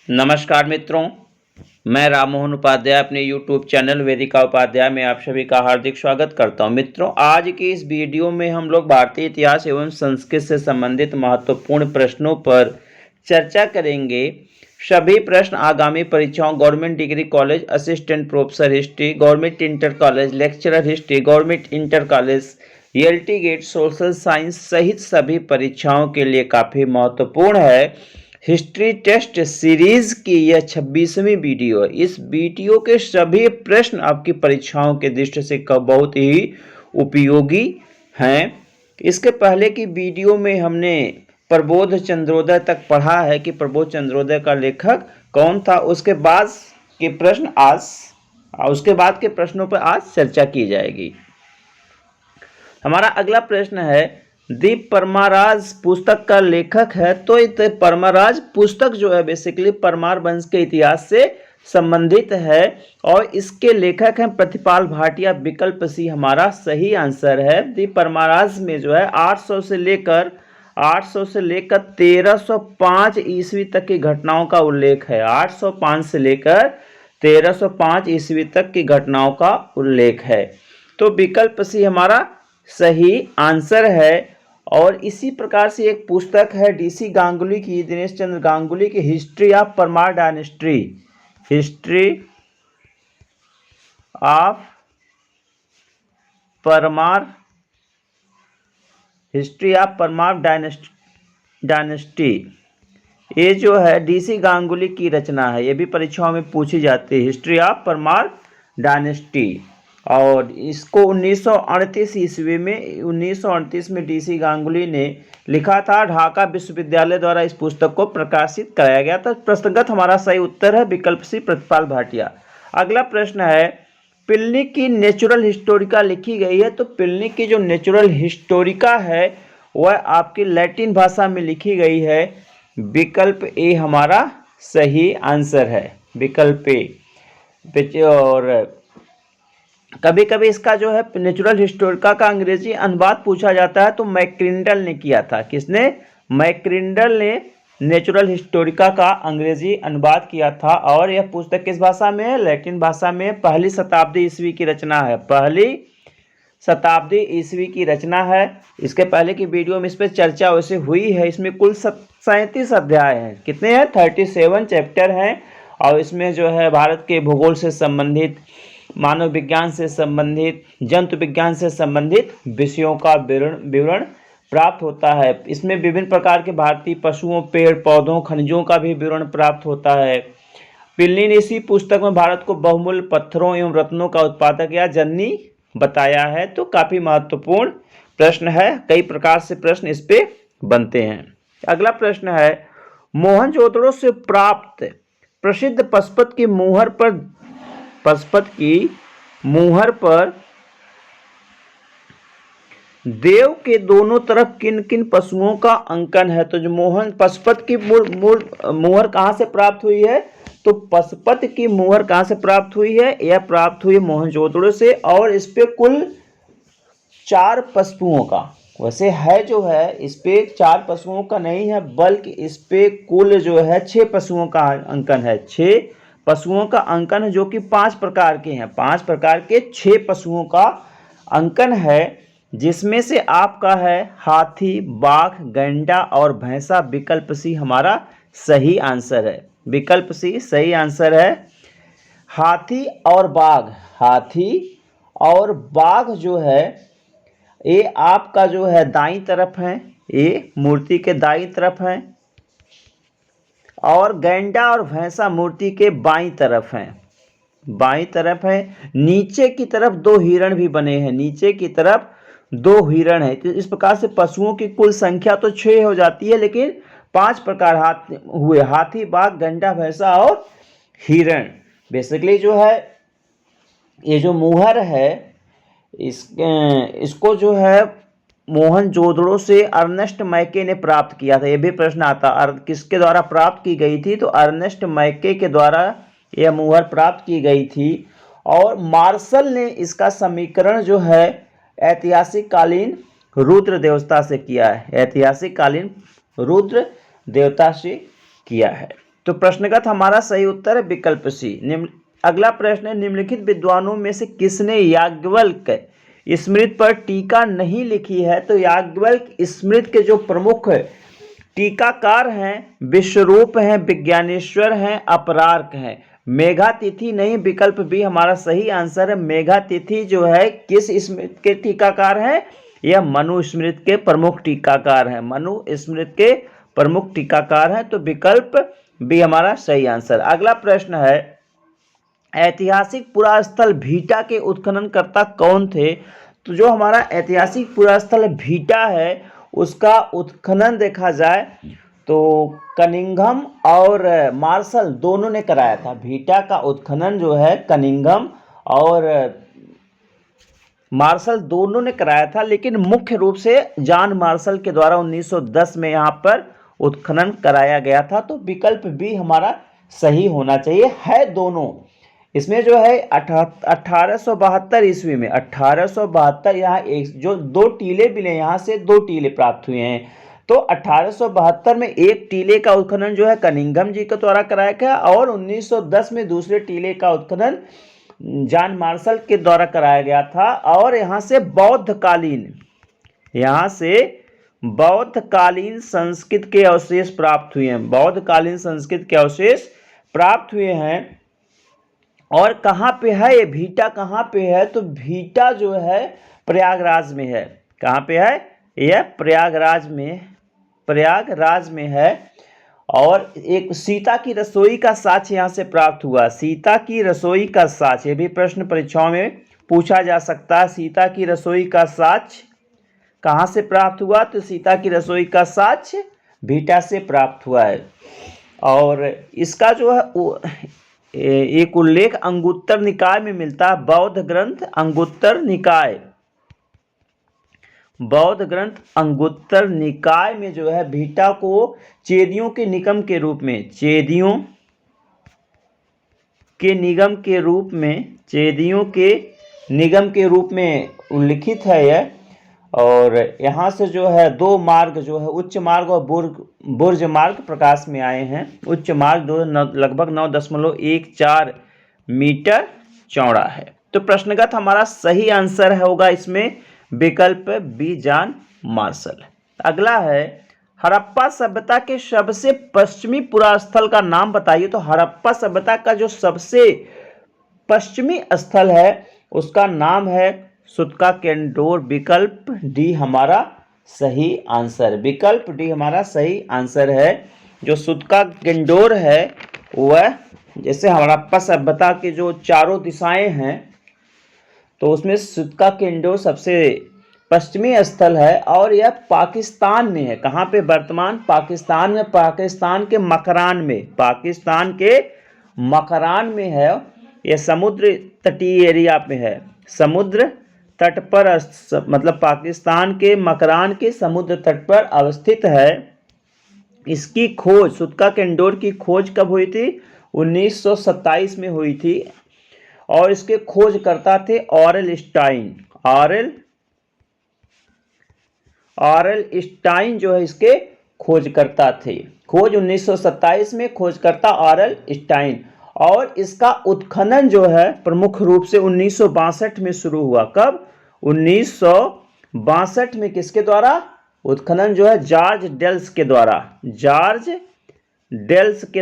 नमस्कार मित्रों, मैं राम मोहन उपाध्याय अपने YouTube चैनल वेदिका उपाध्याय में आप सभी का हार्दिक स्वागत करता हूं। मित्रों, आज की इस वीडियो में हम लोग भारतीय इतिहास एवं संस्कृत से संबंधित महत्वपूर्ण प्रश्नों पर चर्चा करेंगे। सभी प्रश्न आगामी परीक्षाओं government degree college assistant professor history, government inter college lecturer history, government inter college ELT gate social science सहित सभी परीक्षाओं के लिए काफ़ी महत्वपूर्ण है। हिस्ट्री टेस्ट सीरीज की यह 26वीं वीडियो है। इस वीडियो के सभी प्रश्न आपकी परीक्षाओं के दृष्टि से बहुत ही उपयोगी हैं। इसके पहले की वीडियो में हमने प्रबोध चंद्रोदय तक पढ़ा है कि प्रबोध चंद्रोदय का लेखक कौन था। उसके बाद के प्रश्नों पर आज चर्चा की जाएगी। हमारा अगला प्रश्न है, दीप परमाराज पुस्तक का लेखक है। तो परमाराज पुस्तक जो है बेसिकली परमार वंश के इतिहास से संबंधित है और इसके लेखक हैं प्रतिपाल भाटिया। विकल्प सी हमारा सही आंसर है। दीप परमाराज में जो है 800 से लेकर 1305 ईस्वी तक की घटनाओं का उल्लेख है। 805 से लेकर 1305 ईस्वी तक की घटनाओं का उल्लेख है। तो विकल्प सी हमारा सही आंसर है। और इसी प्रकार से एक पुस्तक है DC गांगुली की, दिनेश चंद्र गांगुली की, history of Parmar dynasty. History of Parmar dynasty ये जो है DC गांगुली की रचना है। ये भी परीक्षाओं में पूछी जाती है, हिस्ट्री ऑफ परमार डायनेस्टी। और इसको 1938 ईस्वी में 1938 में DC गांगुली ने लिखा था। ढाका विश्वविद्यालय द्वारा इस पुस्तक को प्रकाशित कराया गया था। प्रश्नगत हमारा सही उत्तर है विकल्प सी प्रतिपाल भाटिया। अगला प्रश्न है, पिलनी की नेचुरल हिस्टोरिका लिखी गई है। तो पिलनी की जो नेचुरल हिस्टोरिका है वह आपकी लैटिन भाषा में लिखी गई है। विकल्प ए हमारा सही आंसर है, विकल्प ए। और कभी कभी इसका जो है नेचुरल हिस्टोरिका का अंग्रेजी अनुवाद पूछा जाता है, तो मैक्रिंडल ने किया था। किसने? मैक्रिंडल ने नेचुरल हिस्टोरिका का अंग्रेजी अनुवाद किया था। और यह पुस्तक किस भाषा में है? लैटिन भाषा में। पहली शताब्दी ईस्वी की रचना है, पहली शताब्दी ईस्वी की रचना है। इसके पहले की वीडियो में इस पर चर्चा वैसे हुई है। इसमें कुल 37 अध्याय हैं। कितने हैं? 37 चैप्टर हैं। और इसमें जो है भारत के भूगोल से संबंधित, मानव विज्ञान से संबंधित, जंतु विज्ञान से संबंधित विषयों का विवरण प्राप्त होता है। इसमें विभिन्न प्रकार के भारतीय पशुओं, पेड़ पौधों, खनिजों का भी विवरण प्राप्त होता है। पिलनी ने इसी पुस्तक में भारत को बहुमूल्य पत्थरों एवं रत्नों का उत्पादक या जननी बताया है। तो काफी महत्वपूर्ण प्रश्न है। कई प्रकार से प्रश्न इस पे बनते हैं। अगला प्रश्न है, मोहनजोदड़ो से प्राप्त प्रसिद्ध पशुपत की मुहर पर देव के दोनों तरफ किन किन पशुओं का अंकन है। तो जो पशुपत की मुहर कहां से प्राप्त हुई है? तो पशुपत की मुहर कहां से प्राप्त हुई है? यह प्राप्त हुई मोहनजोदड़ो से। और इस पे कुल 4 पशुओं का, वैसे है जो है इस पे 4 पशुओं का नहीं है, बल्कि इस पे कुल जो है 6 पशुओं का अंकन है। 6 पशुओं का अंकन है, जो कि 5 प्रकार के हैं। 5 प्रकार के 6 पशुओं का अंकन है, जिसमें से आपका है हाथी, बाघ, गैंडा और भैंसा। विकल्प सी हमारा सही आंसर है, विकल्प सी सही आंसर है। हाथी और बाघ, हाथी और बाघ जो है ये आपका जो है दाईं तरफ है, ये मूर्ति के दाईं तरफ है। और गैंडा और भैंसा मूर्ति के बाईं तरफ हैं, बाईं तरफ है। नीचे की तरफ 2 हिरण भी बने हैं, नीचे की तरफ 2 हिरण है। तो इस प्रकार से पशुओं की कुल संख्या तो 6 हो जाती है, लेकिन 5 प्रकार हुए, हाथी, बाघ, गैंडा, भैंसा और हिरण। बेसिकली जो है ये जो मुहर है इसको जो है मोहनजोदड़ो से अर्नेस्ट मैके ने प्राप्त किया था। यह भी प्रश्न आता, किसके द्वारा प्राप्त की गई थी? तो अर्नेस्ट मैके के द्वारा यह मुहर प्राप्त की गई थी। और मार्शल ने इसका समीकरण जो है ऐतिहासिक कालीन रुद्र देवता से किया है, ऐतिहासिक कालीन रुद्र देवता से किया है। तो प्रश्नगत हमारा सही उत्तर है विकल्प सी। अगला प्रश्न है, निम्नलिखित विद्वानों में से किसने याज्ञवल्क्य स्मृति पर टीका नहीं लिखी है? तो याज्ञवल्क्य स्मृति के जो प्रमुख टीकाकार हैं विश्वरूप हैं, विज्ञानेश्वर हैं, अपरार्क हैं। मेघातिथि नहीं, विकल्प बी हमारा सही आंसर है। मेघातिथि जो है किस स्मृति के टीकाकार हैं? यह मनु स्मृति के प्रमुख टीकाकार हैं। मनु स्मृति के प्रमुख टीकाकार हैं, तो विकल्प बी हमारा सही आंसर। अगला प्रश्न है, ऐतिहासिक पुरास्थल भीटा के उत्खननकर्ता कौन थे? तो जो हमारा ऐतिहासिक पुरास्थल भीटा है उसका उत्खनन देखा जाए तो कनिंघम और मार्शल दोनों ने कराया था। भीटा का उत्खनन जो है कनिंघम और मार्शल दोनों ने कराया था, लेकिन मुख्य रूप से जॉन मार्शल के द्वारा 1910 में यहाँ पर उत्खनन कराया गया था। तो विकल्प बी हमारा सही होना चाहिए। है दोनों, इसमें जो है 1872 ईस्वी में 1872 यहाँ एक जो 2 टीले मिले, यहाँ से 2 टीले प्राप्त हुए हैं। तो 1872 में एक टीले का उत्खनन जो है कनिंघम जी के द्वारा कराया गया और 1910 में दूसरे टीले का उत्खनन जॉन मार्शल के द्वारा कराया गया था। और यहाँ से बौद्धकालीन संस्कृत के अवशेष प्राप्त हुए हैं। बौद्धकालीन संस्कृत के अवशेष प्राप्त हुए हैं। और कहाँ पे है ये भीटा? कहाँ पे है? तो भीटा जो है प्रयागराज में है। कहाँ पे है? यह प्रयागराज में है। और एक सीता की रसोई का साक्ष्य यहाँ से प्राप्त हुआ। सीता की रसोई का साक्ष्य, ये भी प्रश्न परीक्षाओं में पूछा जा सकता है। सीता की रसोई का साक्ष्य कहाँ से प्राप्त हुआ? तो सीता की रसोई का साक्ष्य भीटा से प्राप्त हुआ है। और इसका जो है एक उल्लेख अंगुत्तर निकाय में मिलता है। बौद्ध ग्रंथ अंगुत्तर निकाय में जो है भीटा को चेदियों के निगम के रूप में उल्लिखित है यह। और यहाँ से जो है 2 मार्ग जो है उच्च मार्ग और बुर्ज मार्ग प्रकाश में आए हैं। उच्च मार्ग लगभग 9.14 मीटर चौड़ा है। तो प्रश्नगत हमारा सही आंसर होगा इसमें विकल्प बी जॉन मार्शल। अगला है, हड़प्पा सभ्यता के सबसे पश्चिमी पुरास्थल का नाम बताइए। तो हड़प्पा सभ्यता का जो सबसे पश्चिमी स्थल है उसका नाम है सुत्का केंडोर। विकल्प डी हमारा सही आंसर। विकल्प डी हमारा सही आंसर है। जो सुत्का केंडोर है वह, जैसे हड़प्पा सभ्यता की जो चारों दिशाएं हैं तो उसमें सुत्का केंडोर सबसे पश्चिमी स्थल है। और यह पाकिस्तान में है। कहाँ पे? वर्तमान पाकिस्तान में, पाकिस्तान के मकरान में है। यह समुद्र तटीय एरिया में है। समुद्र तट पर मतलब पाकिस्तान के मकरान के समुद्र तट पर अवस्थित है। इसकी खोज, सुत्का केंडोर की खोज कब हुई थी? 1927 में हुई थी। और इसके खोजकर्ता थे ऑरेल स्टाइन जो है इसके खोजकर्ता थे। खोज 1927 में, खोजकर्ता ऑरेल स्टाइन। और इसका उत्खनन जो है प्रमुख रूप से 1962 में शुरू हुआ। कब? 1962 में। किसके द्वारा उत्खनन जो है? जॉर्ज डेल्स के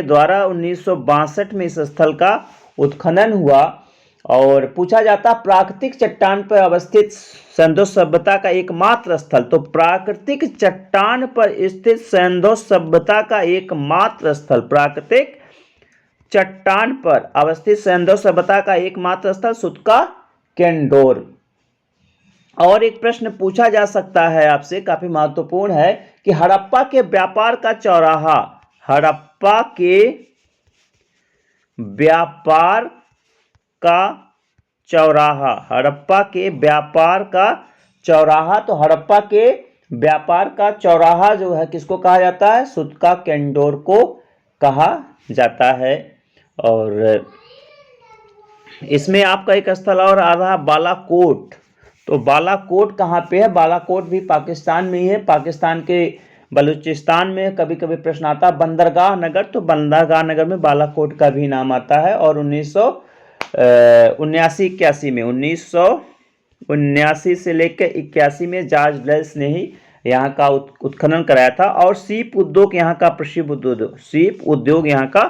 द्वारा 1962 में इस स्थल का उत्खनन हुआ। और पूछा जाता प्राकृतिक चट्टान पर अवस्थित सैंधो सभ्यता का एकमात्र स्थल। तो प्राकृतिक चट्टान पर स्थित सैंधो सभ्यता का एकमात्र स्थल, प्राकृतिक चट्टान पर अवस्थित सैंधो सभ्यता का एकमात्र स्थल सुत्का केंडोर। और एक प्रश्न पूछा जा सकता है आपसे, काफी महत्वपूर्ण है, कि हड़प्पा के व्यापार का चौराहा, हड़प्पा के व्यापार का चौराहा, हड़प्पा के व्यापार का चौराहा। तो हड़प्पा के व्यापार का चौराहा जो है किसको कहा जाता है? सुत्का केंडोर को कहा जाता है। और इसमें आपका एक स्थल और आ रहा है बालाकोट। तो बालाकोट कहाँ पे है? बालाकोट भी पाकिस्तान में ही है। पाकिस्तान के बलूचिस्तान में कभी कभी प्रश्न आता है बंदरगाह नगर, तो बंदरगाह नगर में बालाकोट का भी नाम आता है। और 1979-81 में 1979 से लेकर 81 में जॉर्ज वेल्स ने ही यहाँ का उत्खनन कराया था। और सीप उद्योग यहाँ का प्रसिद्ध उद्योग, सीप उद्योग यहाँ का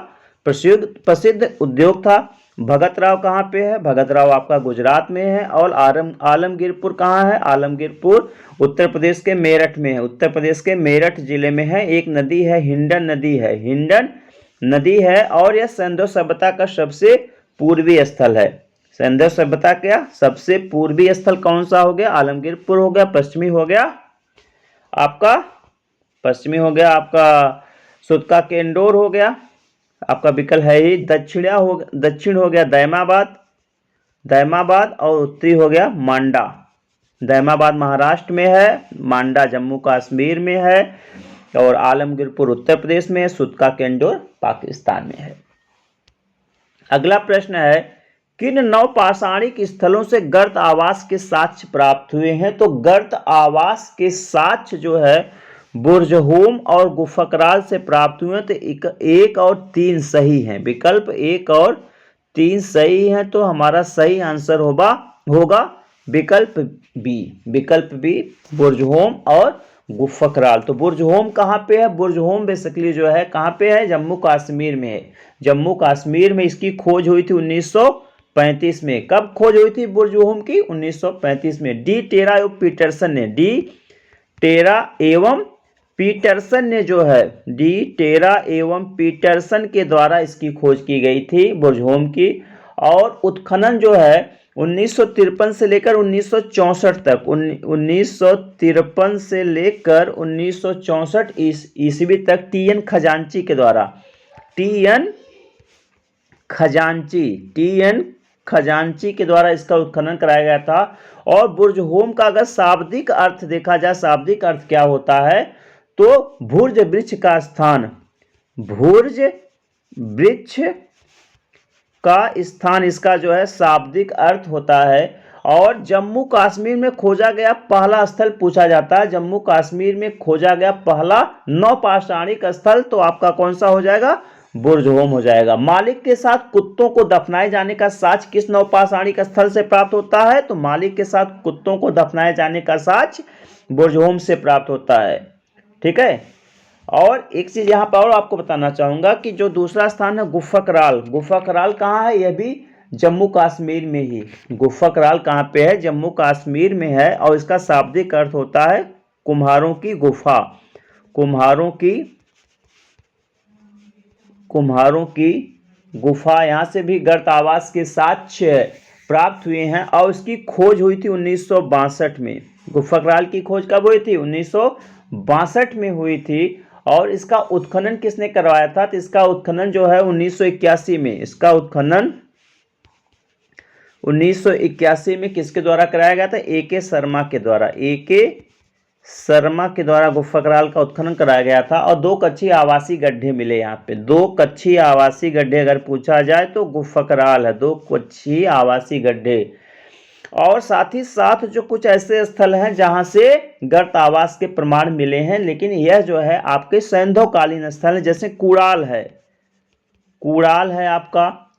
प्रसिद्ध उद्योग था। भगत राव कहाँ पे है? भगत राव आपका गुजरात में है। और आलमगीरपुर कहाँ है? आलमगीरपुर उत्तर प्रदेश के मेरठ में है, उत्तर प्रदेश के मेरठ जिले में है। एक नदी है, हिंडन नदी है, हिंडन नदी है। और यह सिंधु सभ्यता का सबसे पूर्वी स्थल है। सिंधु सभ्यता का सबसे पूर्वी स्थल कौन सा हो गया? आलमगीरपुर हो गया। पश्चिमी हो गया आपका, पश्चिमी हो गया आपका सुतका केंदोर हो गया, आपका विकल्प है ही दक्षिण हो गया दैमाबाद, दैमाबाद। और उत्तरी हो गया मांडा। दैमाबाद महाराष्ट्र में है, मांडा जम्मू कश्मीर में है, और आलमगीरपुर उत्तर प्रदेश में है, सुतका केंदोर पाकिस्तान में है। अगला प्रश्न है किन नवपाषाणिक स्थलों से गर्त आवास के साक्ष्य प्राप्त हुए हैं? तो गर्त आवास के साक्ष्य जो है बुर्जहोम और गुफकराल से प्राप्त हुए। तो 1 और 3 सही हैं, विकल्प 1 और 3 सही हैं। तो हमारा सही आंसर होगा विकल्प बी, विकल्प बी बुर्जहोम और गुफकराल। तो बुर्जहोम कहाँ पे है? बुर्जहोम बेसिकली जो है कहाँ पे है? जम्मू कश्मीर में है। जम्मू कश्मीर में इसकी खोज हुई थी 1935 में। कब खोज हुई थी बुर्जहोम की? 1935 में। डी टेरा एवं पीटरसन ने, डी टेरा एवं पीटरसन ने जो है, डी टेरा एवं पीटरसन के द्वारा इसकी खोज की गई थी बुर्जहोम की। और उत्खनन जो है 1953 से लेकर 1964 तक, 1953 से लेकर 1964 ईस्वी तक टीएन खजांची के द्वारा, टीएन खजांची के द्वारा इसका उत्खनन कराया गया था। और बुर्जहोम का अगर शाब्दिक अर्थ देखा जाए, शाब्दिक अर्थ क्या होता है? तो भुर्ज वृक्ष का स्थान, भुर्ज वृक्ष का स्थान इसका जो है शाब्दिक अर्थ होता है। और जम्मू कश्मीर में खोजा गया पहला स्थल पूछा जाता है, जम्मू कश्मीर में खोजा गया पहला नवपाषाणिक स्थल, तो आपका कौन सा हो जाएगा? बुर्जहोम हो जाएगा। मालिक के साथ कुत्तों को दफनाए जाने का साक्ष्य किस नवपाषाणिक स्थल से प्राप्त होता है? तो मालिक के साथ कुत्तों को दफनाए जाने का साक्ष्य बुर्जहोम से प्राप्त होता है। ठीक है। और एक चीज यहाँ पर और आपको बताना चाहूंगा कि जो दूसरा स्थान है गुफकराल, गुफकराल कहाँ है? यह भी जम्मू कश्मीर में ही। गुफकराल कहाँ पे है? जम्मू कश्मीर में है। और इसका शाब्दिक अर्थ होता है कुम्हारों की गुफा, कुम्हारों की गुफा। यहाँ से भी गर्त आवास के साक्ष्य प्राप्त हुए हैं। और इसकी खोज हुई थी 1962 में। गुफकराल की खोज कब हुई थी? 1962 में हुई थी। और इसका उत्खनन किसने करवाया था? तो इसका उत्खनन जो है 1981 में, इसका उत्खनन 1981 में किसके द्वारा कराया गया था? ए.के. शर्मा के द्वारा, ए.के. शर्मा के द्वारा गुफकराल का उत्खनन कराया गया था। और 2 कच्छी आवासीय गड्ढे मिले यहाँ पे, 2 कच्छी आवासीय गड्ढे अगर पूछा जाए तो गुफकराल है, 2 कच्छी आवासीय गड्ढे। और साथ ही साथ जो कुछ ऐसे स्थल हैं जहां से गर्त आवास के प्रमाण मिले हैं, लेकिन यह जो है आपके सैंधवकालीन स्थल है, जैसे कुड़ाल है, कुड़ाल है आपका,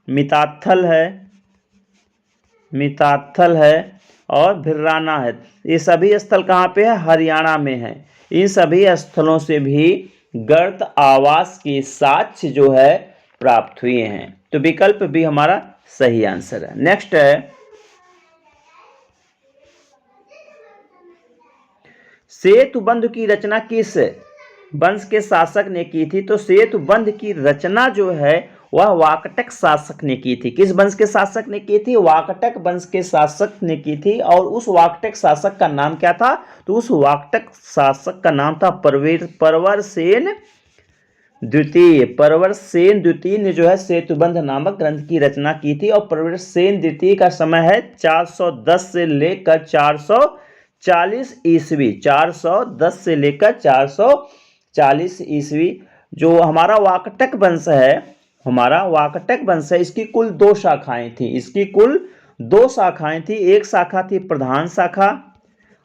मिताथल है और भिर्राना है। ये सभी स्थल कहाँ पे है? हरियाणा में है। इन सभी स्थलों से भी गर्त आवास के साक्ष्य जो है प्राप्त हुए हैं। तो विकल्प भी हमारा सही आंसर है। नेक्स्ट है सेतुबंध की रचना किस वंश के शासक ने की थी? तो सेतुबंध की रचना जो है वह वाकटक शासक ने की थी। किस वंश के शासक ने की थी? वाकटक वंश के शासक ने की थी। और उस वाकटक शासक का नाम क्या था? तो उस वाकटक शासक का नाम था परवरसेन द्वितीय। परवरसेन द्वितीय ने जो है सेतुबंध नामक ग्रंथ की रचना की थी। और परवरसेन द्वितीय का समय है 410 से लेकर 440 ईस्वी, 410 से लेकर 440 ईस्वी। जो हमारा वाकटक वंश है, हमारा वाकटक वंश है, इसकी कुल 2 शाखाएं थी, इसकी कुल 2 शाखाएं थी। एक शाखा थी प्रधान शाखा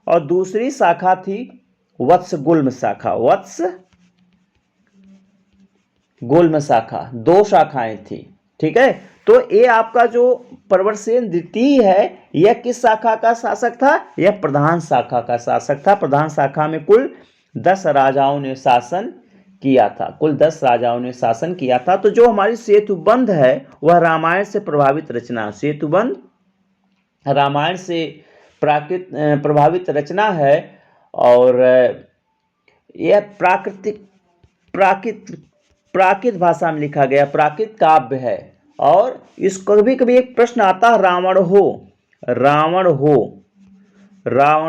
और दूसरी शाखा थी वत्स गुल्म शाखा, वत्स गुल्म शाखा, 2 शाखाएं थी। ठीक है, तो ये आपका जो प्रवरसेन द्वितीय है, यह किस शाखा का शासक था? यह प्रधान शाखा का शासक था। प्रधान शाखा में कुल 10 राजाओं ने शासन किया था, कुल 10 राजाओं ने शासन किया था। तो जो हमारी सेतुबंध है वह रामायण से प्रभावित रचना, सेतुबंध रामायण से प्रभावित रचना है। और यह प्राकृत प्राकृत भाषा में लिखा गया प्राकृत काव्य है। और इस कभी कभी एक प्रश्न आता है, रावण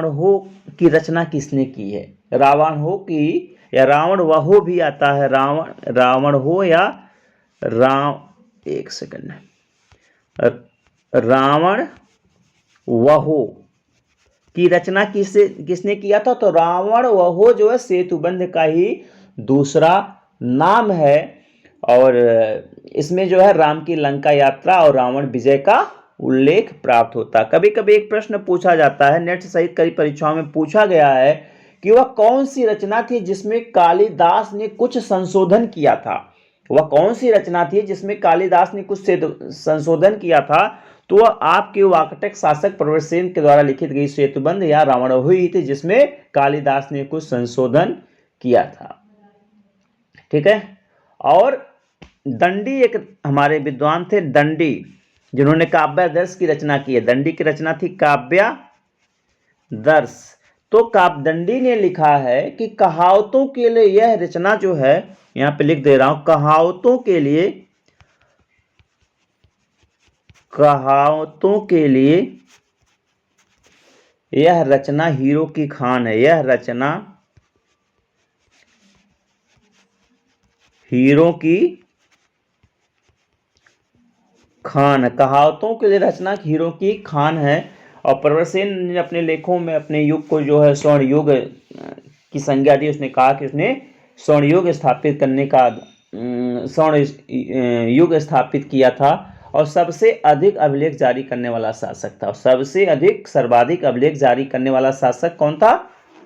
हो की रचना किसने की है? रावण हो की या रावण वहो भी आता है, रावण हो या एक सेकंड, रावण वहो की रचना किसने किया था? तो रावण वहो जो है सेतुबंध का ही दूसरा नाम है। और इसमें जो है राम की लंका यात्रा और रावण विजय का उल्लेख प्राप्त होता है। कभी कभी एक प्रश्न पूछा जाता है, नेट सहित कई परीक्षाओं में पूछा गया है कि वह कौन सी रचना थी जिसमें कालिदास ने कुछ संशोधन किया था? वह कौन सी रचना थी जिसमें कालिदास ने कुछ संशोधन किया था? तो वह आपके वाकटक शासक प्रवरसेन के द्वारा लिखित गई सेतुबंध या रावणवहु ही थी, जिसमें कालिदास ने कुछ संशोधन किया था। ठीक है, और दंडी एक हमारे विद्वान थे, दंडी, जिन्होंने काव्यादर्श की रचना की है। दंडी की रचना थी काव्यादर्श। तो काव्यदंडी ने लिखा है कि कहावतों के लिए यह रचना जो है, यहां पे लिख दे रहा हूं, कहावतों के लिए यह रचना हीरो की खान है। यह रचना हीरो की खान, कहावतों के लिए रचना हीरो की खान है। और प्रवरसेन ने अपने लेखों में अपने युग को जो है स्वर्ण युग की संज्ञा दी। उसने कहा कि उसने स्वर्ण युग स्थापित करने का स्वर्ण युग स्थापित किया था और सबसे अधिक अभिलेख जारी करने वाला शासक था। सबसे अधिक सर्वाधिक अभिलेख जारी करने वाला शासक कौन था?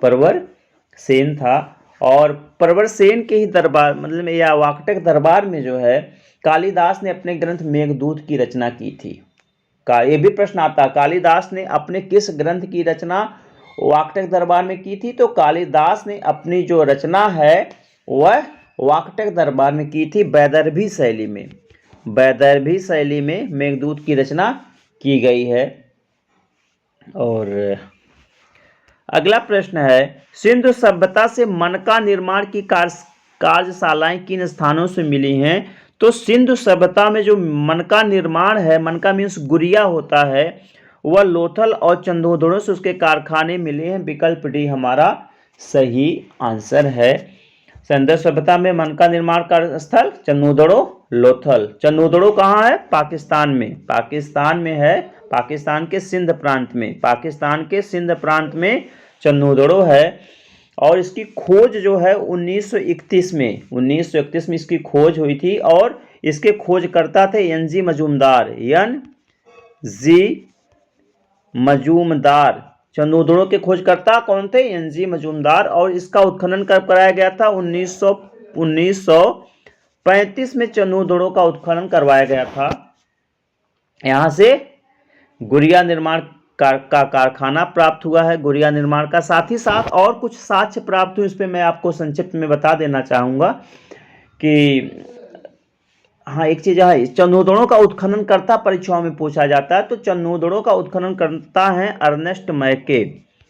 प्रवरसेन था। और प्रवरसेन के ही दरबार मतलब या वाकटक दरबार में जो है कालिदास ने अपने ग्रंथ मेघदूत की रचना की थी। ये भी प्रश्न आता है, कालिदास ने अपने किस ग्रंथ की रचना वाकटक दरबार में की थी? तो कालिदास ने अपनी जो रचना है वह वाकटक दरबार में की थी, वैदर्भी शैली में। वैदर्भी शैली में मेघदूत की रचना की गई है। और अगला प्रश्न है, सिंधु सभ्यता से मनका निर्माण की कार्यशालाएं किन स्थानों से मिली हैं? तो सिंधु सभ्यता में जो मनका निर्माण है, मनका मीन्स गुड़िया होता है, वह लोथल और चंदोदड़ों से उसके कारखाने मिले हैं। विकल्प डी हमारा सही आंसर है। सिंधु सभ्यता में मनका निर्माण का स्थल चंदोदड़ो, लोथल। चंदोदड़ो कहाँ है? पाकिस्तान में, पाकिस्तान में है, पाकिस्तान के सिंध प्रांत में, पाकिस्तान के सिंध प्रांत में चंदोदड़ो है। और इसकी खोज जो है 1931 में इसकी खोज हुई थी। और इसके खोजकर्ता थे एन.जी. मजूमदार, एन.जी. मजूमदार। चंदोदड़ो के खोजकर्ता कौन थे? एन.जी. मजूमदार। और इसका उत्खनन कब कराया गया था? 1935 में चंदोदड़ो का उत्खनन करवाया गया था। यहां से गुड़िया निर्माण का कारखाना प्राप्त हुआ है, गुड़िया निर्माण का। साथ ही साथ और कुछ साक्ष्य प्राप्त हुए, इस पर मैं आपको संक्षिप्त में बता देना चाहूँगा कि हाँ, एक चीज़ है, चंदोदड़ो का उत्खनन करता परीक्षाओं में पूछा जाता है। तो चंदोदड़ो का उत्खनन करता है अर्नेस्ट मैके।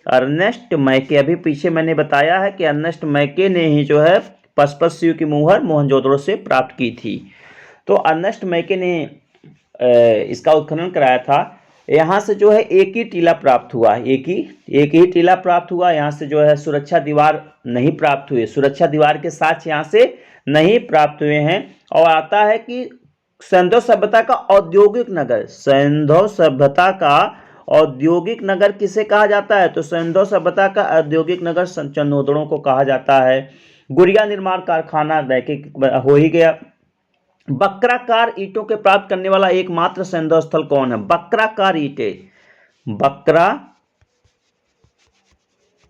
अर्नेस्ट मैके, अभी पीछे मैंने बताया है कि अर्नेस्ट मैके ने ही जो है पशपसियों की मुहर मोहनजोदड़ो से प्राप्त की थी। तो अर्नेस्ट मैके ने इसका उत्खनन कराया था। यहाँ से जो है एक ही टीला प्राप्त हुआ, एक ही टीला प्राप्त हुआ। यहाँ से जो है सुरक्षा दीवार नहीं प्राप्त हुई, सुरक्षा दीवार के साथ यहाँ से नहीं प्राप्त हुए हैं। और आता है कि सिंधु सभ्यता का औद्योगिक नगर, सिंधु सभ्यता का औद्योगिक नगर किसे कहा जाता है? तो सिंधु सभ्यता का औद्योगिक नगर चंदोदड़ो को कहा जाता है। गुड़िया निर्माण कारखाना हो ही गया। वक्राकार ईंटों के प्राप्त करने वाला एकमात्र सिंधु स्थल कौन है? वक्राकार ईंटें,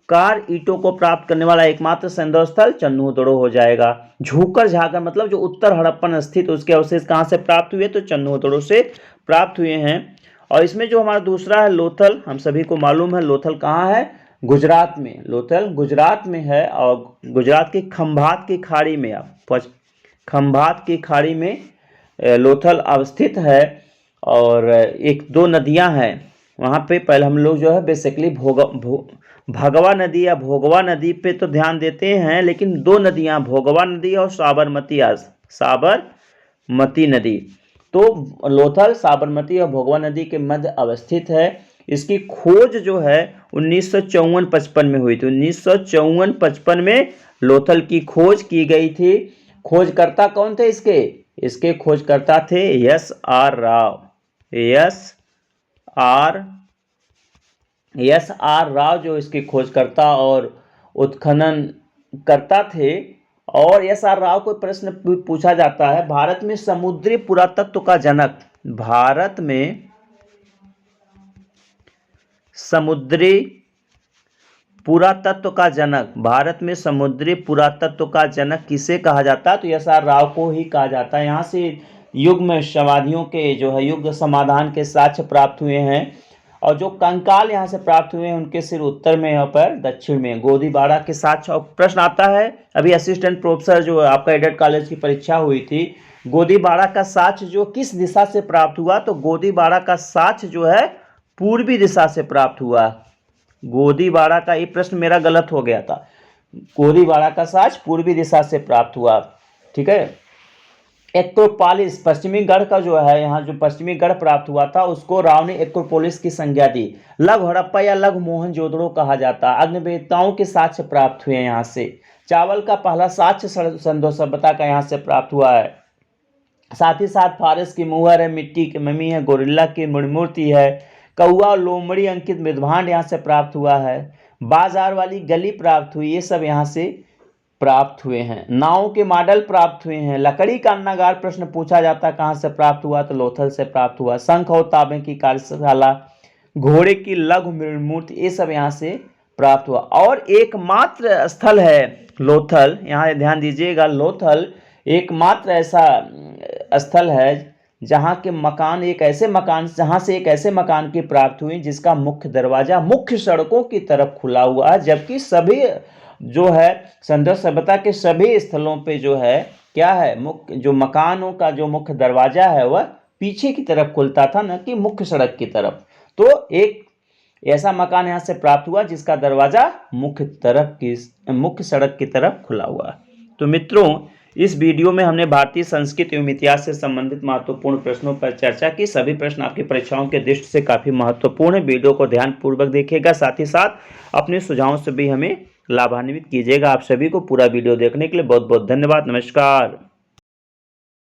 कार ईंटों को प्राप्त करने वाला एकमात्र संदर्भ स्थल चन्नूदड़ो हो जाएगा। झूकर झाकर मतलब जो उत्तर हड़प्पन स्थित उसके अवशेष कहाँ से प्राप्त हुए, तो चन्नूदड़ो से प्राप्त हुए हैं। और इसमें जो हमारा दूसरा है लोथल, हम सभी को मालूम है लोथल कहाँ है, गुजरात में। लोथल गुजरात में है और गुजरात की खंभात की खाड़ी में, खंभात की खाड़ी में लोथल अवस्थित है। और एक दो नदियां हैं वहाँ पे। पहले हम लोग जो है बेसिकली भगवा नदी या भोगवा नदी पे तो ध्यान देते हैं, लेकिन दो नदियां भोगवा नदी और साबरमती नदी। तो लोथल साबरमती और भोगवा नदी के मध्य अवस्थित है। इसकी खोज जो है 1954-55 में हुई थी। 1954-55 में लोथल की खोज की गई थी। खोजकर्ता कौन थे इसके खोजकर्ता थे एस.आर. राव जो इसके खोजकर्ता और उत्खनन करता थे। और एस.आर. राव को प्रश्न पूछा जाता है, भारत में समुद्री पुरातत्व का जनक, भारत में समुद्री पुरातत्व का जनक किसे कहा जाता है, तो एस.आर. राव को ही कहा जाता है। यहाँ से युग्म समाधियों के जो है युग्म समाधान के साक्ष्य प्राप्त हुए हैं। और जो कंकाल यहाँ से प्राप्त हुए हैं उनके सिर उत्तर में और पैर दक्षिण में, गोदीबाड़ा के साक्ष्य। और प्रश्न आता है, अभी असिस्टेंट प्रोफेसर जो आपका एडेड कॉलेज की परीक्षा हुई थी, गोदीबाड़ा का साक्ष्य जो किस दिशा से प्राप्त हुआ, तो गोदीबाड़ा का साक्ष्य जो है पूर्वी दिशा से प्राप्त हुआ। गोदीबाड़ा का, ये प्रश्न मेरा गलत हो गया था, गोदीबाड़ा का साक्ष्य पूर्वी दिशा से प्राप्त हुआ। ठीक है। एक्रोपोलिस पश्चिमी गढ़ का जो है, यहाँ जो पश्चिमी गढ़ प्राप्त हुआ था उसको राव ने एक्रोपोलिस की संज्ञा दी। लघु हड़प्पा या लघु मोहनजोदड़ो कहा जाता है। अग्निवेदिताओं के साक्ष्य प्राप्त हुए यहाँ से। चावल का पहला साक्ष्य सिंधु सभ्यता का यहाँ से प्राप्त हुआ है। साथ ही साथ फारस की मुहर है, मिट्टी की ममी है, गोरिल्ला की मूर्ति है, कौआ लोमड़ी अंकित मृदभांड यहाँ से प्राप्त हुआ है, बाजार वाली गली प्राप्त हुई, ये सब यहाँ से प्राप्त हुए हैं। नाव के मॉडल प्राप्त हुए हैं। लकड़ी का अन्नागार प्रश्न पूछा जाता कहाँ से प्राप्त हुआ, तो लोथल से प्राप्त हुआ। शंख और तांबे की कार्यशाला, घोड़े की लघु मूर्ति, ये सब यहाँ से प्राप्त हुआ। और एकमात्र स्थल है लोथल, यहाँ ध्यान दीजिएगा, लोथल एकमात्र ऐसा स्थल है जहाँ के मकान जहाँ से एक ऐसे मकान की प्राप्त हुई जिसका मुख्य दरवाजा मुख्य सड़कों की तरफ खुला हुआ है, जबकि सभी जो है सिंधु सभ्यता के सभी स्थलों पे जो है क्या है, मुख्य जो मकानों का जो मुख्य दरवाजा है वह पीछे की तरफ खुलता था, न कि मुख्य सड़क की तरफ। तो एक ऐसा मकान यहाँ से प्राप्त हुआ जिसका दरवाजा मुख्य सड़क की तरफ खुला हुआ। तो मित्रों, इस वीडियो में हमने भारतीय संस्कृति एवं इतिहास से संबंधित महत्वपूर्ण प्रश्नों पर चर्चा की। सभी प्रश्न आपकी परीक्षाओं के दृष्टि से काफी महत्वपूर्ण है। वीडियो को ध्यानपूर्वक देखिएगा, साथ ही साथ अपने सुझावों से भी हमें लाभान्वित कीजिएगा। आप सभी को पूरा वीडियो देखने के लिए बहुत बहुत धन्यवाद। नमस्कार।